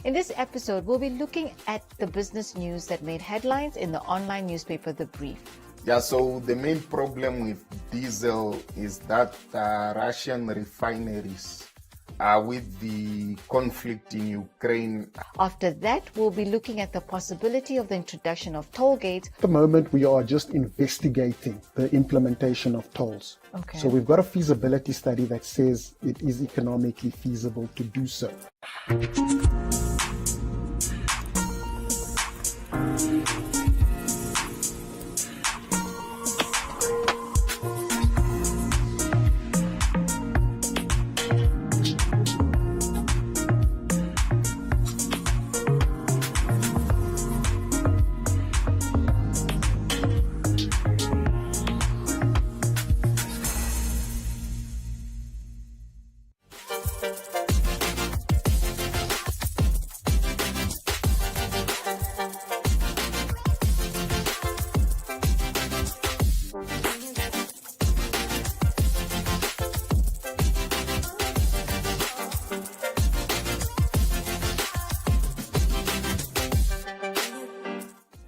In this episode, we'll be looking at the business news that made headlines in the online newspaper, The Brief. Yeah, so the main problem with diesel is that Russian refineries are with the conflict in Ukraine. After that, we'll be looking at the possibility of the introduction of toll gates. At the moment, we are just investigating the implementation of tolls. Okay. So we've got a feasibility study that says it is economically feasible to do so.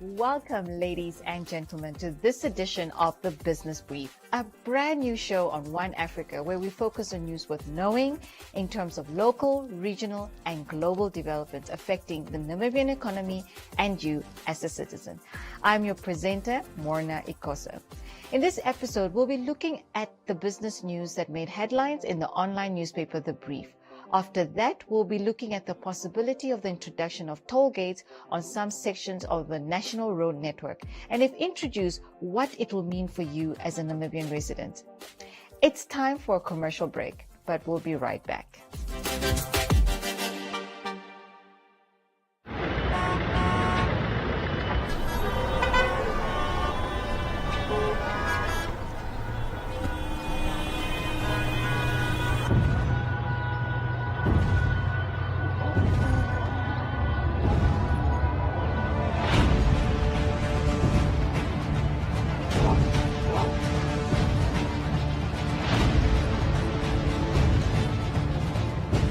Welcome, ladies and gentlemen, to this edition of The Business Brief, a brand new show on One Africa where we focus on news worth knowing in terms of local, regional, and global developments affecting the Namibian economy and you as a citizen. I'm your presenter, Morna Ikosa. In this episode, we'll be looking at the business news that made headlines in the online newspaper, The Brief. After that, we'll be looking at the possibility of the introduction of toll gates on some sections of the national road network, and if introduced, what it will mean for you as a Namibian resident. It's time for a commercial break, but we'll be right back.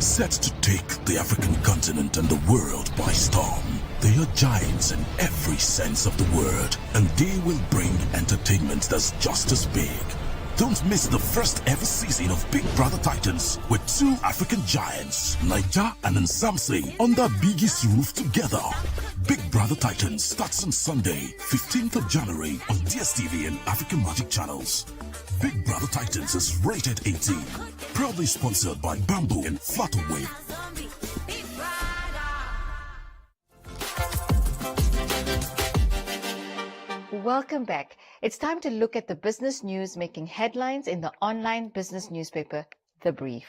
Set to take the African continent and the world by storm. They are giants in every sense of the word, and they will bring entertainment that's just as big. Don't miss the first ever season of Big Brother Titans with two African giants, Naija and Nsamse, on the biggest roof together. Big Brother Titans starts on Sunday, 15th of January on DSTV and African Magic channels. Big Brother Titans is rated 18. Proudly sponsored by Bamboo and Flutterwave. Welcome back. It's time to look at the business news making headlines in the online business newspaper, The Brief.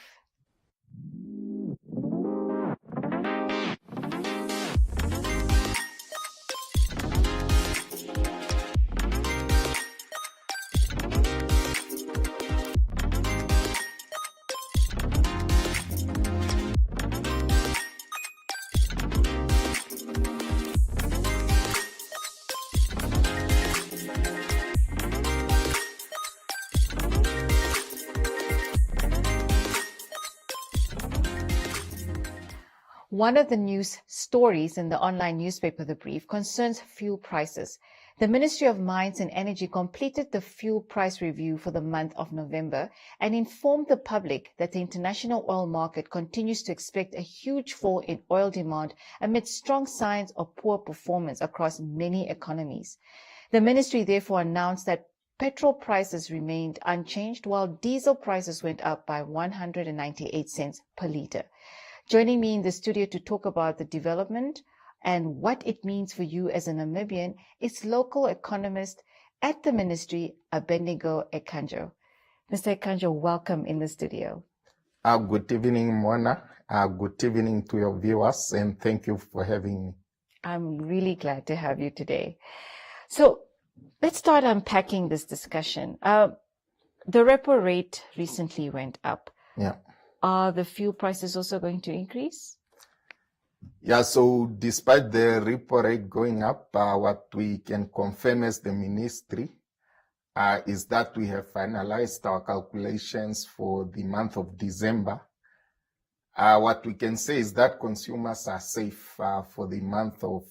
One of the news stories in the online newspaper, The Brief, concerns fuel prices. The Ministry of Mines and Energy completed the fuel price review for the month of November and informed the public that the international oil market continues to expect a huge fall in oil demand amid strong signs of poor performance across many economies. The ministry therefore announced that petrol prices remained unchanged while diesel prices went up by 198 cents per litre. Joining me in the studio to talk about the development and what it means for you as a Namibian is local economist at the ministry, Abednego Ekanjo. Mr. Ekanjo, welcome in the studio. Good evening, Mona. Good evening to your viewers, and thank you for having me. I'm really glad to have you today. So let's start unpacking this discussion. The repo rate recently went up. Yeah. Are the fuel prices also going to increase? Yeah, so despite the repo rate going up, what we can confirm as the ministry is that we have finalized our calculations for the month of December. What we can say is that consumers are safe for the month of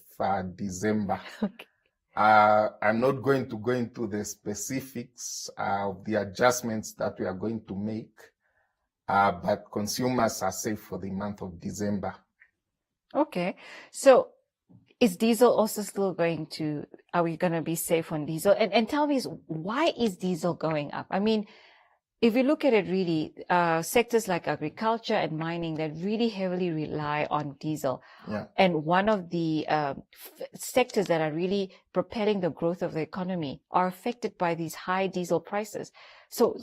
December. Okay. I'm not going to go into the specifics of the adjustments that we are going to make, but consumers are safe for the month of December. Okay. So is diesel also still are we going to be safe on diesel? And tell me, why is diesel going up? I mean, if you look at it really, sectors like agriculture and mining that really heavily rely on diesel. Yeah. And one of the sectors that are really propelling the growth of the economy are affected by these high diesel prices. So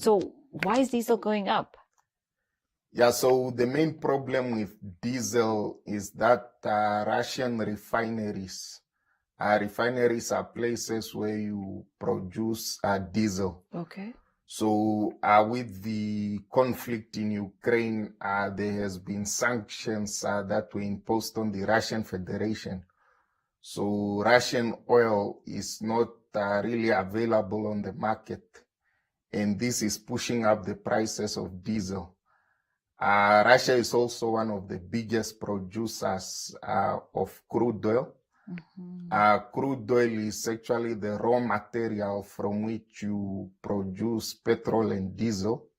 why is diesel going up? Yeah, so the main problem with diesel is that Russian refineries are places where you produce diesel. Okay. So with the conflict in Ukraine, there has been sanctions that were imposed on the Russian Federation. So Russian oil is not really available on the market, and this is pushing up the prices of diesel. Russia is also one of the biggest producers of crude oil. Mm-hmm. Crude oil is actually the raw material from which you produce petrol and diesel.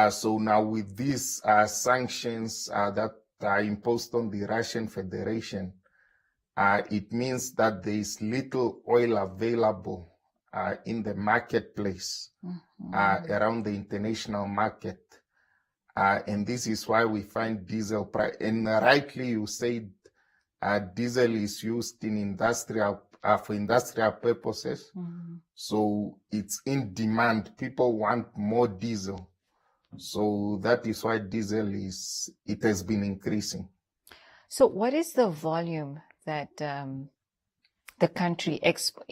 So now with these sanctions that are imposed on the Russian Federation, it means that there is little oil available in the marketplace, around the international market. And this is why we find diesel price. And rightly you said, diesel is used in industrial for industrial purposes. Mm-hmm. So it's in demand. People want more diesel. So that is why diesel has been increasing. So what is the volume that the country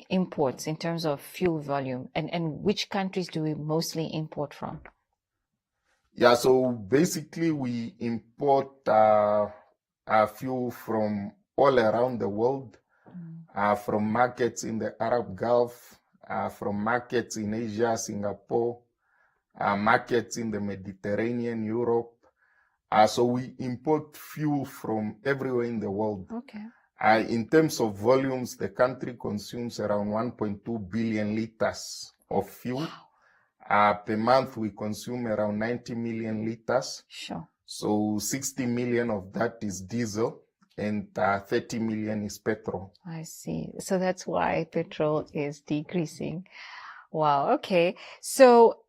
imports in terms of fuel volume, and which countries do we mostly import from? Yeah, so basically we import fuel from all around the world, from markets in the Arab Gulf, from markets in Asia, Singapore, markets in the Mediterranean, Europe. So we import fuel from everywhere in the world. Okay. In terms of volumes, the country consumes around 1.2 billion liters of fuel. Wow. Per month, we consume around 90 million liters. Sure. So 60 million of that is diesel and 30 million is petrol. I see. So that's why petrol is decreasing. Wow. Okay. So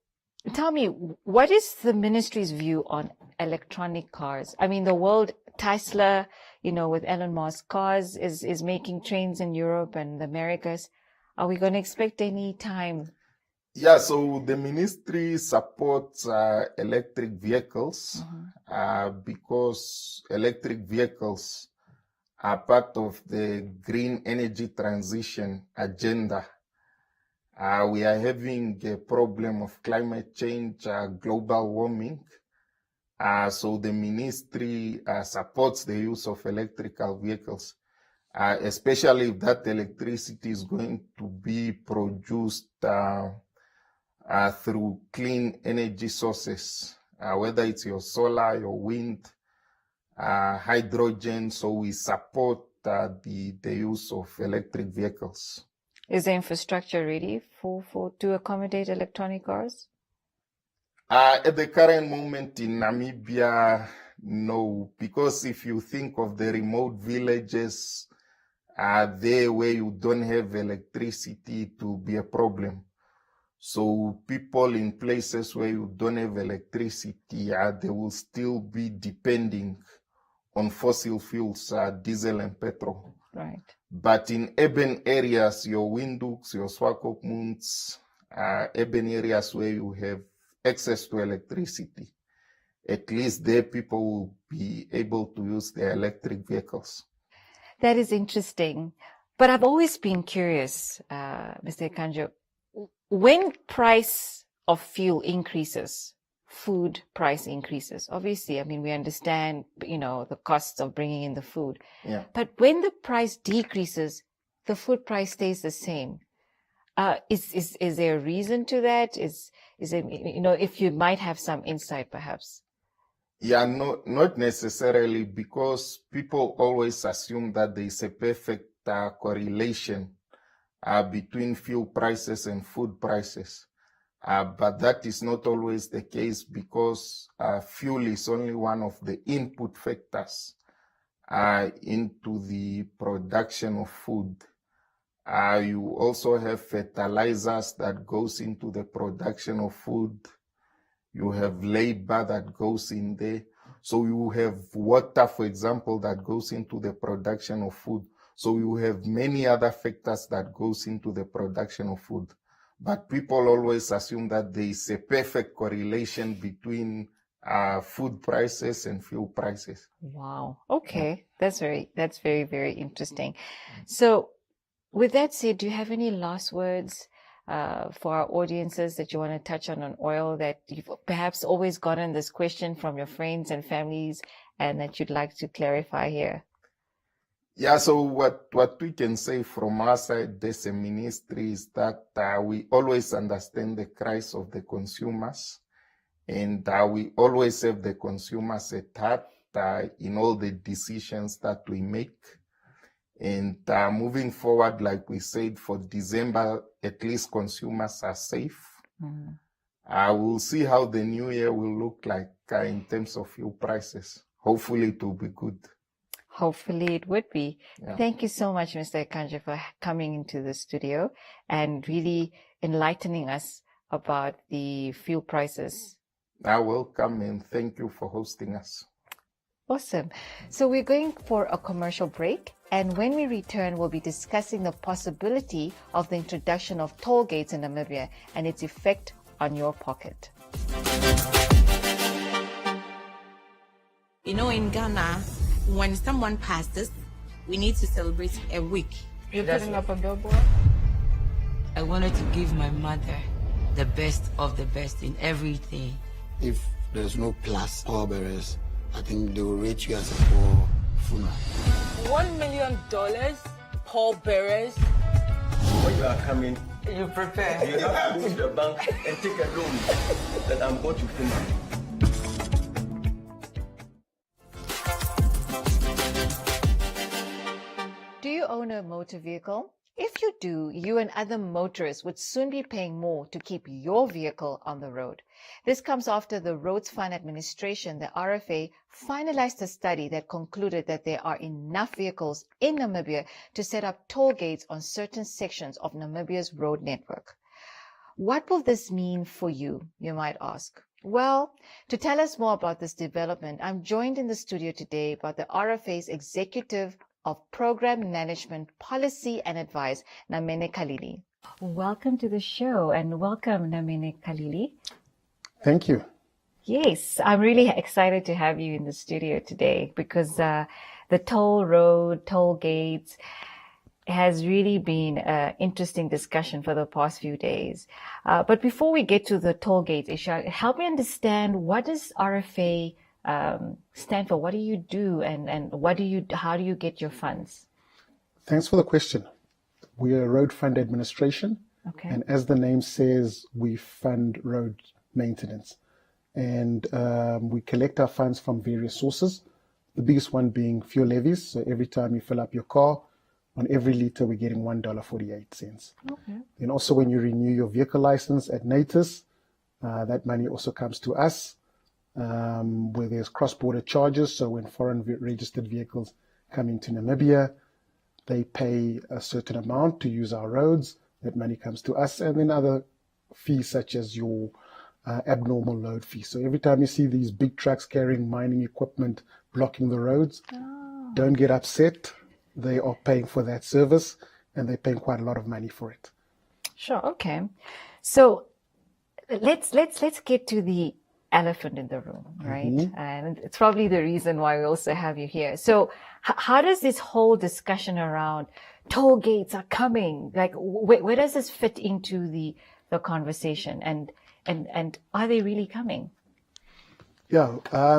tell me, what is the ministry's view on electronic cars? I mean, the world, Tesla, with Elon Musk, cars is making trains in Europe and the Americas. Are we going to expect any time? Yeah, so the ministry supports electric vehicles because electric vehicles are part of the green energy transition agenda. We are having a problem of climate change, global warming. So the ministry supports the use of electrical vehicles, especially if that electricity is going to be produced through clean energy sources, whether it's your solar, your wind, hydrogen. So we support the use of electric vehicles. Is the infrastructure ready to accommodate electronic cars? At the current moment in Namibia, no, because if you think of the remote villages there where you don't have electricity, it will be a problem. So people in places where you don't have electricity, they will still be depending on fossil fuels, diesel and petrol. Right. But in urban areas, your Windhoeks, your Swakopmunds, urban areas where you have access to electricity, at least there people will be able to use their electric vehicles. That is interesting. But I've always been curious, Mr. Ikanjo, when price of fuel increases, food price increases. Obviously, I mean, we understand, the costs of bringing in the food. Yeah. But when the price decreases, the food price stays the same. Is there a reason to that? Is it, if you might have some insight, perhaps? Yeah, no, not necessarily, because people always assume that there is a perfect correlation between fuel prices and food prices. But that is not always the case, because fuel is only one of the input factors into the production of food. You also have fertilizers that goes into the production of food. You have labor that goes in there. So you have water, for example, that goes into the production of food. So you have many other factors that goes into the production of food. But people always assume that there is a perfect correlation between food prices and fuel prices. Wow. Okay. That's very, very interesting. So with that said, do you have any last words for our audiences that you want to touch on oil, that you've perhaps always gotten this question from your friends and families and that you'd like to clarify here? Yeah, so what we can say from our side as a ministry is that we always understand the cries of the consumers, and we always have the consumers at heart in all the decisions that we make. And moving forward, like we said, for December, at least consumers are safe. We'll see how the new year will look like in terms of fuel prices. Hopefully it will be good. Hopefully it would be. Yeah. Thank you so much, Mr. Ekanje, for coming into the studio and really enlightening us about the fuel prices. Welcome, and thank you for hosting us. Awesome. So we're going for a commercial break, and when we return, we'll be discussing the possibility of the introduction of toll gates in Namibia and its effect on your pocket. You know, in Ghana, when someone passes, we need to celebrate a week. You're putting up a billboard? I wanted to give my mother the best of the best in everything. If there's no plus pallbearers, I think they will rate you as a poor funeral. $1 million pallbearers. When you are coming, You prepare. you have to go to the bank and take a loan that I'm going to finish. Do you own a motor vehicle? If you do, you and other motorists would soon be paying more to keep your vehicle on the road. This comes after the Roads Fund Administration, the RFA, finalized a study that concluded that there are enough vehicles in Namibia to set up toll gates on certain sections of Namibia's road network. What will this mean for you, you might ask? Well, to tell us more about this development, I'm joined in the studio today by the RFA's Executive of Program Management, Policy and Advice, Namene Khalili. Welcome to the show, and welcome, Namene Khalili. Thank you. Yes, I'm really excited to have you in the studio today because the toll gates has really been an interesting discussion for the past few days. But before we get to the toll gates issue, help me understand, what does RFA stand for? What do you do, and how do you get your funds? Thanks for the question. We are a road fund administration, Okay. and as the name says, we fund road maintenance. And we collect our funds from various sources, the biggest one being fuel levies. So every time you fill up your car, on every liter, we're getting $1.48. Okay. And also when you renew your vehicle license at NATIS, that money also comes to us, where there's cross-border charges. So when foreign registered vehicles come into Namibia, they pay a certain amount to use our roads. That money comes to us, and then other fees such as your abnormal load fee. So every time you see these big trucks carrying mining equipment blocking the roads, don't get upset. They are paying for that service, and they're paying quite a lot of money for it. Sure. Okay. So let's get to the elephant in the room, right? And it's probably the reason why we also have you here. So how does this whole discussion around toll gates are coming, like where does this fit into the conversation, and are they really coming? Yeah,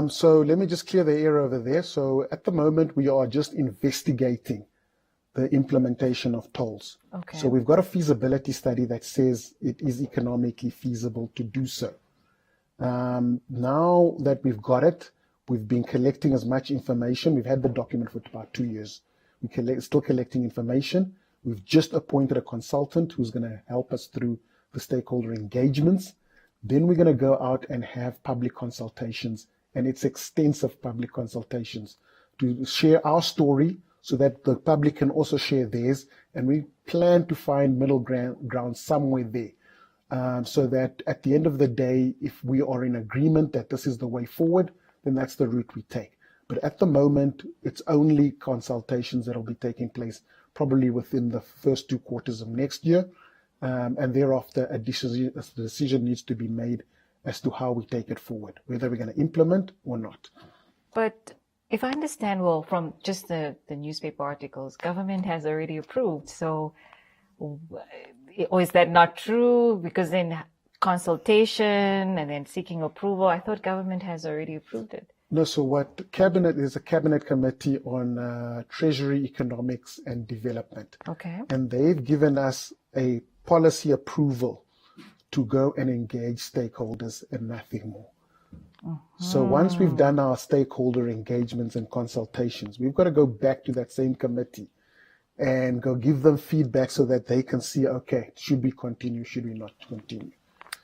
so let me just clear the air over there. So at the moment, we are just investigating the implementation of tolls. Okay. So we've got a feasibility study that says it is economically feasible to do so. Now that we've got it, We've been collecting as much information. We've had the document for about 2 years. Still collecting information. We've just appointed a consultant who's going to help us through the stakeholder engagements. Then we're going to go out and have public consultations, and it's extensive public consultations to share our story so that the public can also share theirs. And we plan to find middle ground somewhere there, so that at the end of the day, if we are in agreement that this is the way forward, then that's the route we take. But at the moment, it's only consultations that will be taking place probably within the first 2 quarters of next year. And thereafter, a decision needs to be made as to how we take it forward, whether we're going to implement or not. But if I understand well from just the newspaper articles, government has already approved. So, or is that not true? Because then consultation and then seeking approval, I thought government has already approved it. No, so what cabinet is a cabinet committee on treasury, economics and development. Okay. And they've given us a policy approval to go and engage stakeholders and nothing more. So once we've done our stakeholder engagements and consultations, we've got to go back to that same committee and go give them feedback so that they can see, okay, should we continue, should we not continue?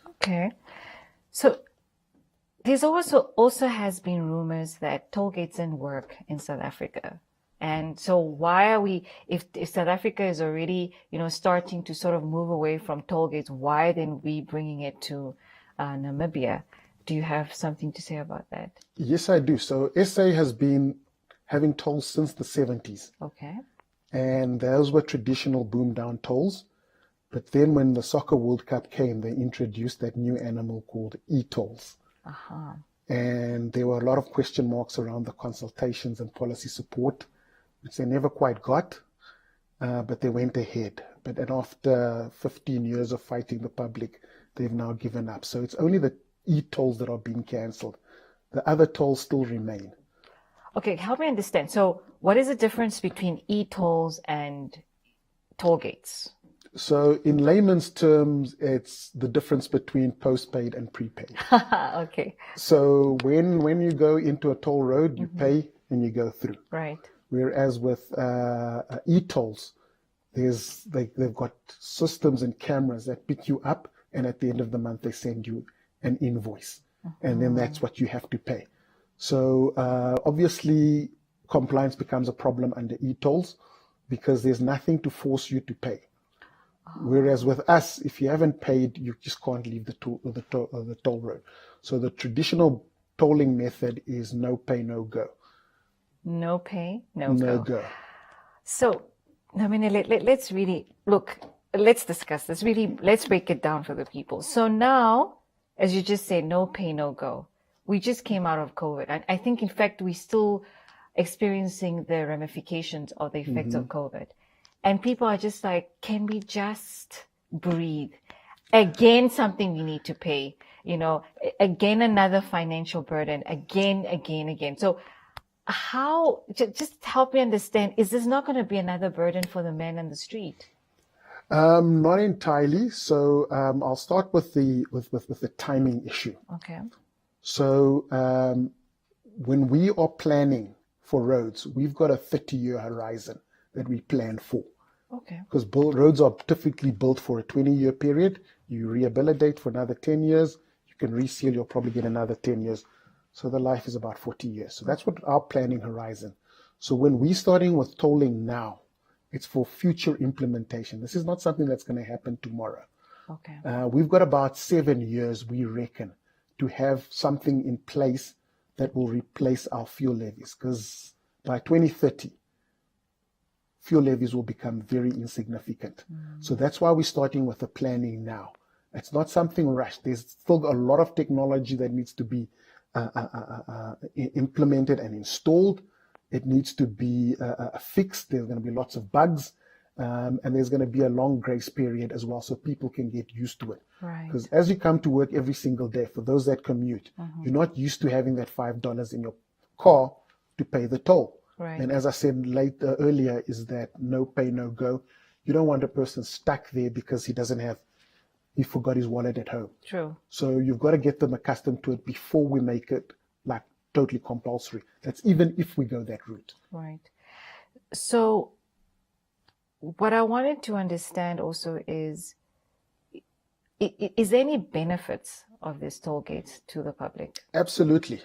Okay. So there's also has been rumors that toll gates didn't work in South Africa. And so why are we, if South Africa is already, starting to sort of move away from toll gates, why then we bringing it to Namibia? Do you have something to say about that? Yes, I do. So SA has been having tolls since the 70s. Okay. And those were traditional boom down tolls. But then when the Soccer World Cup came, they introduced that new animal called e-tolls. Uh-huh. And there were a lot of question marks around the consultations and policy support, which they never quite got, but they went ahead. But then after 15 years of fighting the public, they've now given up. So it's only the e-tolls that are being cancelled. The other tolls still remain. Okay, help me understand. So what is the difference between e-tolls and toll gates? So in layman's terms, it's the difference between postpaid and prepaid. Okay. So when you go into a toll road, you pay and you go through. Right. Whereas with e-tolls, they've got systems and cameras that pick you up, and at the end of the month, they send you an invoice. And then that's what you have to pay. So obviously, compliance becomes a problem under e-tolls because there's nothing to force you to pay. Whereas with us, if you haven't paid, you just can't leave the toll road. So the traditional tolling method is no pay, no go. No pay, no go. So, I mean, let's really look. Let's discuss this. Really, let's break it down for the people. So now, as you just said, no pay, no go. We just came out of COVID. I think, in fact, we're still experiencing the ramifications of the effects of COVID. And people are just like, can we just breathe? Again, something we need to pay, again, another financial burden, again. So how, just help me understand, is this not going to be another burden for the man on the street? Not entirely. So I'll start with the timing issue. Okay. So when we are planning for roads, we've got a 30-year horizon that we plan for. Okay. Because roads are typically built for a 20-year period. You rehabilitate for another 10 years. You can reseal, you'll probably get another 10 years. So the life is about 40 years. So that's what our planning horizon. So when we're starting with tolling now, it's for future implementation. This is not something that's going to happen tomorrow. Okay. We've got about 7 years, we reckon, to have something in place that will replace our fuel levies. Because by 2030, fuel levies will become very insignificant. So that's why we're starting with the planning now. It's not something rushed. There's still a lot of technology that needs to be implemented and installed. It needs to be fixed. There's going to be lots of bugs. And there's going to be a long grace period as well so people can get used to it. Right. Because as you come to work every single day, for those that commute, you're not used to having that $5 in your car to pay the toll. Right. And as I said earlier, is that no pay, no go. You don't want a person stuck there because he forgot his wallet at home. True. So you've got to get them accustomed to it before we make it like totally compulsory. That's even if we go that route. Right. So what I wanted to understand also is there any benefits of these toll gates to the public? Absolutely.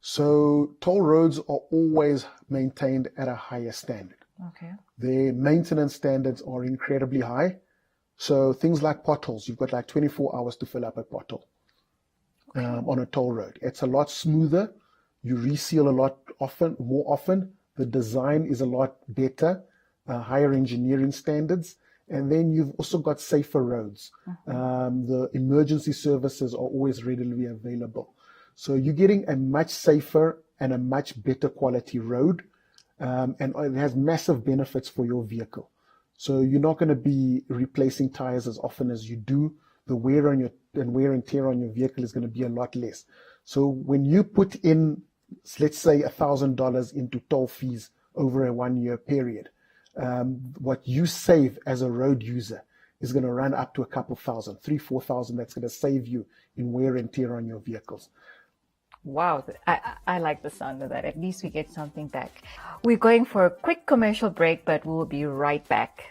So toll roads are always maintained at a higher standard. Okay. Their maintenance standards are incredibly high. So things like potholes, you've got like 24 hours to fill up a pothole on a toll road. It's a lot smoother. You reseal a lot more often. The design is a lot better, higher engineering standards. And then you've also got safer roads. The emergency services are always readily available. So you're getting a much safer and a much better quality road. And it has massive benefits for your vehicle. So you're not going to be replacing tires as often as you do. The wear and tear on your vehicle is going to be a lot less. So when you put in, let's say, $1,000 into toll fees over a 1 year period, what you save as a road user is going to run up to a couple thousand, 3,000-4,000. That's going to save you in wear and tear on your vehicles. Wow, I like the sound of that. At least we get something back. We're going for a quick commercial break, but we'll be right back.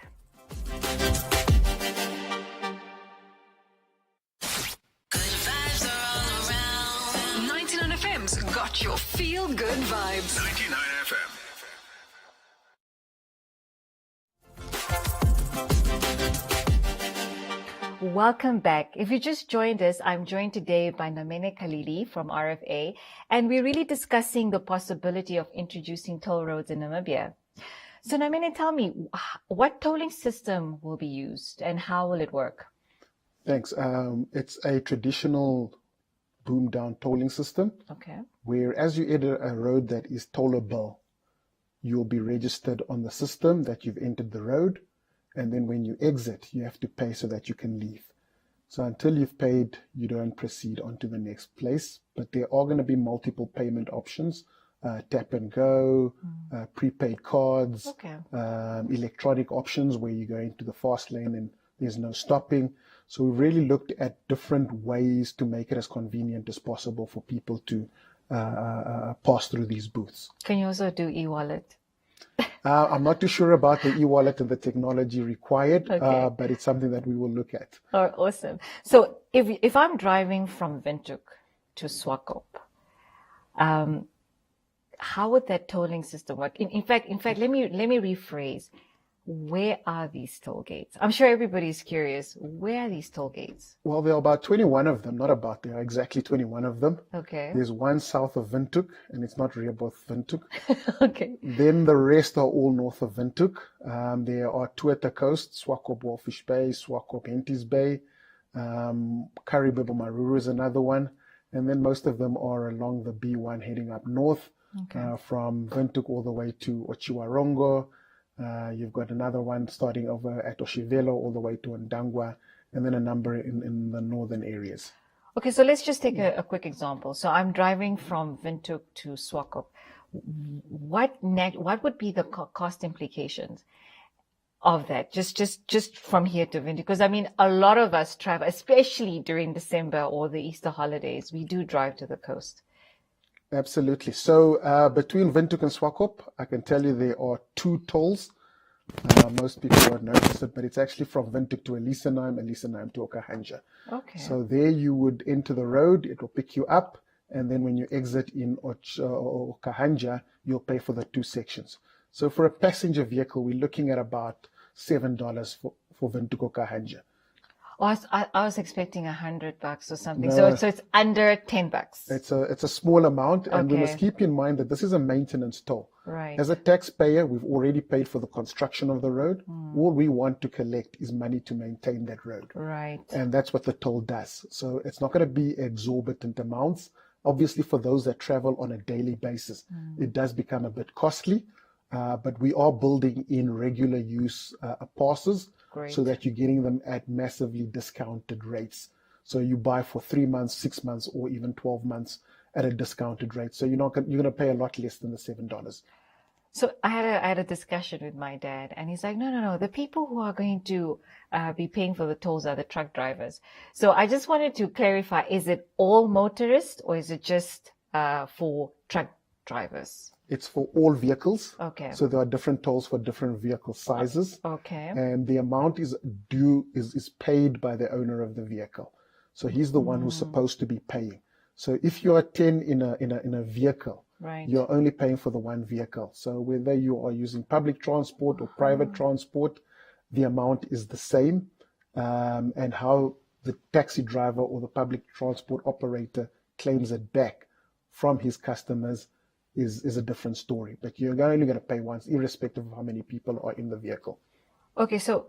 Good vibes are all around. 99 FM's got your feel-good vibes. 99 FM. Welcome back. If you just joined us, I'm joined today by Namene Khalili from RFA, and we're really discussing the possibility of introducing toll roads in Namibia. So Namene, tell me, what tolling system will be used and how will it work? Thanks. It's a traditional boom down tolling system. Okay. Where as you enter a road that is tollable, you'll be registered on the system that you've entered the road. And then when you exit, you have to pay so that you can leave. So until you've paid, you don't proceed on to the next place. But there are going to be multiple payment options, tap and go, prepaid cards, electronic options where you go into the fast lane and there's no stopping. So we really looked at different ways to make it as convenient as possible for people to pass through these booths. Can you also do e-wallet? I'm not too sure about the e-wallet and the technology required, but it's something that we will look at. Oh, awesome. So if I'm driving from Windhoek to Swakop, how would that tolling system work? In fact, let me rephrase. Where are these toll gates? I'm sure everybody's curious. Where are these toll gates? Well, there are about 21 of them. There are exactly 21 of them. Okay. There's one south of Windhoek, and it's not Rehoboth, Windhoek. Okay. Then the rest are all north of Windhoek. There are two at the coast, Swakop Walfish Bay, Swakop Henties Bay, Karibobo Maruru is another one. And then most of them are along the B1 heading up north, from Windhoek all the way to Ochiwarongo. You've got another one starting over at Oshivelo all the way to Ndangwa, and then a number in the northern areas. Okay, so let's just take a quick example. So I'm driving from Windhoek to Swakop. What would be the cost implications of that? Just from here to Windhoek, because I mean, a lot of us travel, especially during December or the Easter holidays. We do drive to the coast. Absolutely. So between Windhoek and Swakop, I can tell you there are two tolls. Most people don't notice it, but it's actually from Windhoek to Elisenheim to Okahanja. Okay. So there you would enter the road, it will pick you up, and then when you exit in Okahanja, you'll pay for the two sections. So for a passenger vehicle, we're looking at about $7 for Windhoek Okahanja. Oh, I was expecting $100 or something. No, so it's under $10. It's a small amount, and we must keep in mind that this is a maintenance toll. Right. As a taxpayer, we've already paid for the construction of the road. All we want to collect is money to maintain that road. Right. And that's what the toll does. So it's not going to be exorbitant amounts. Obviously, for those that travel on a daily basis, it does become a bit costly. But we are building in regular use passes. Great. So that you're getting them at massively discounted rates. So you buy for 3 months, 6 months, or even 12 months at a discounted rate. So you're going to pay a lot less than the $7. So I had a discussion with my dad, and he's like, no. The people who are going to be paying for the tolls are the truck drivers. So I just wanted to clarify: is it all motorists, or is it just for truck drivers? It's for all vehicles. Okay. So there are different tolls for different vehicle sizes. Okay. And the amount is paid by the owner of the vehicle. So he's the one who's supposed to be paying. So if you are 10 in a vehicle, Right. you're only paying for the one vehicle. So whether you are using public transport or private transport, the amount is the same. And how the taxi driver or the public transport operator claims it back from his customers is a different story. But you're only going to pay once, irrespective of how many people are in the vehicle. Okay, so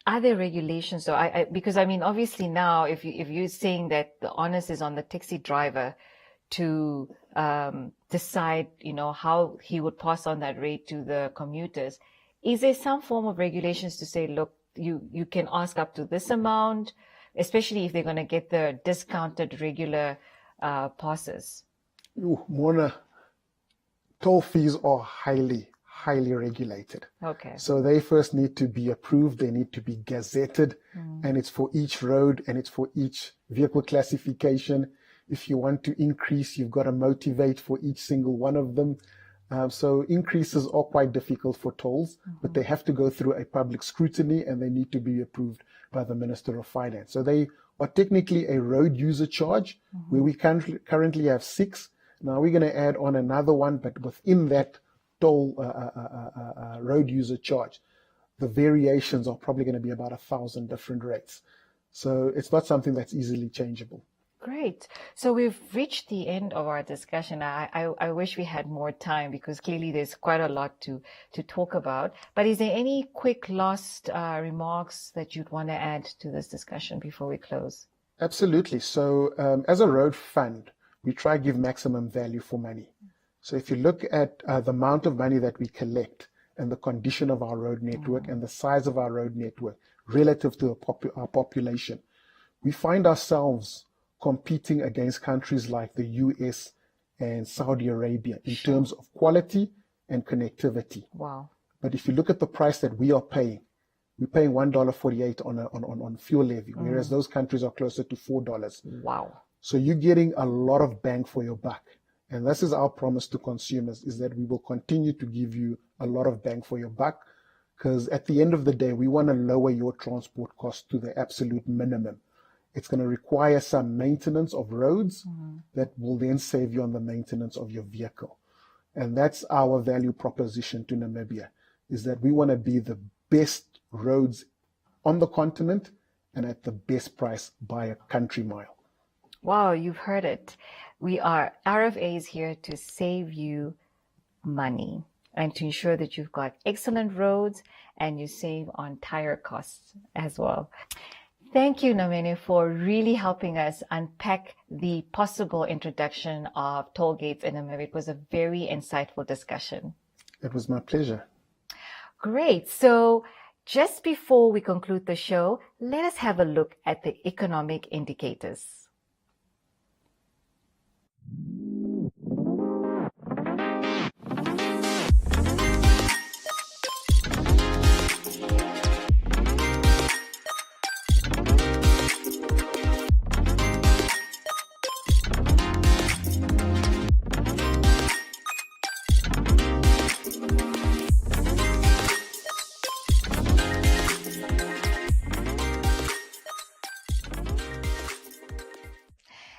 are there regulations? So because I mean, obviously now, if you're saying that the onus is on the taxi driver to decide, how he would pass on that rate to the commuters, is there some form of regulations to say, look, you can ask up to this amount, especially if they're going to get the discounted regular passes? Mona, toll fees are highly regulated. Okay. So they first need to be approved, they need to be gazetted, and it's for each road and it's for each vehicle classification. If you want to increase, you've got to motivate for each single one of them. So increases are quite difficult for tolls, but they have to go through a public scrutiny and they need to be approved by the Minister of Finance. So they are technically a road user charge, where we currently have 6. Now we're going to add on another one, but within that toll road user charge, the variations are probably going to be about 1,000 different rates. So it's not something that's easily changeable. Great. So we've reached the end of our discussion. I wish we had more time because clearly there's quite a lot to talk about. But is there any quick last remarks that you'd want to add to this discussion before we close? Absolutely. So as a road fund, we try to give maximum value for money. So if you look at the amount of money that we collect and the condition of our road network and the size of our road network relative to our population, we find ourselves competing against countries like the US and Saudi Arabia in terms of quality and connectivity. Wow. But if you look at the price that we are paying, we're paying $1.48 on fuel levy, whereas those countries are closer to $4. Wow. So you're getting a lot of bang for your buck. And this is our promise to consumers, is that we will continue to give you a lot of bang for your buck, because at the end of the day, we want to lower your transport cost to the absolute minimum. It's going to require some maintenance of roads that will then save you on the maintenance of your vehicle. And that's our value proposition to Namibia, is that we want to be the best roads on the continent and at the best price by a country mile. Wow, you've heard it. RFA is here to save you money and to ensure that you've got excellent roads and you save on tire costs as well. Thank you, Namene, for really helping us unpack the possible introduction of toll gates in Namibia. It was a very insightful discussion. It was my pleasure. Great. So just before we conclude the show, let us have a look at the economic indicators.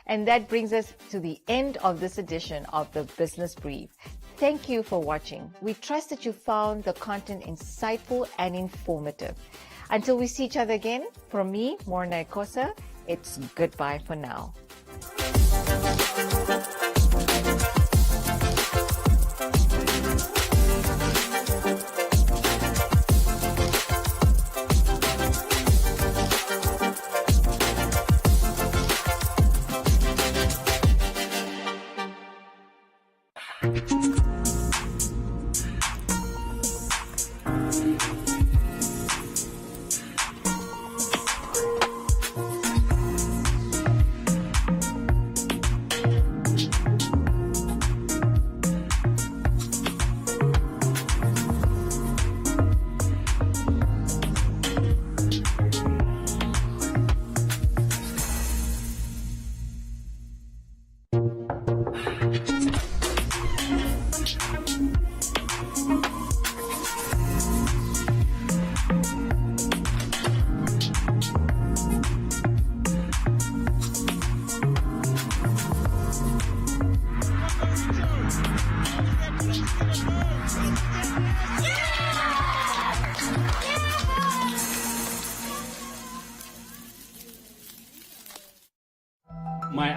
And that brings us to the end of this edition of the Business Brief. Thank you for watching. We trust that you found the content insightful and informative. Until we see each other again, from me, Morna Kosa, it's goodbye for now.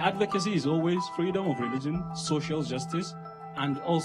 advocacy is always freedom of religion, social justice, and also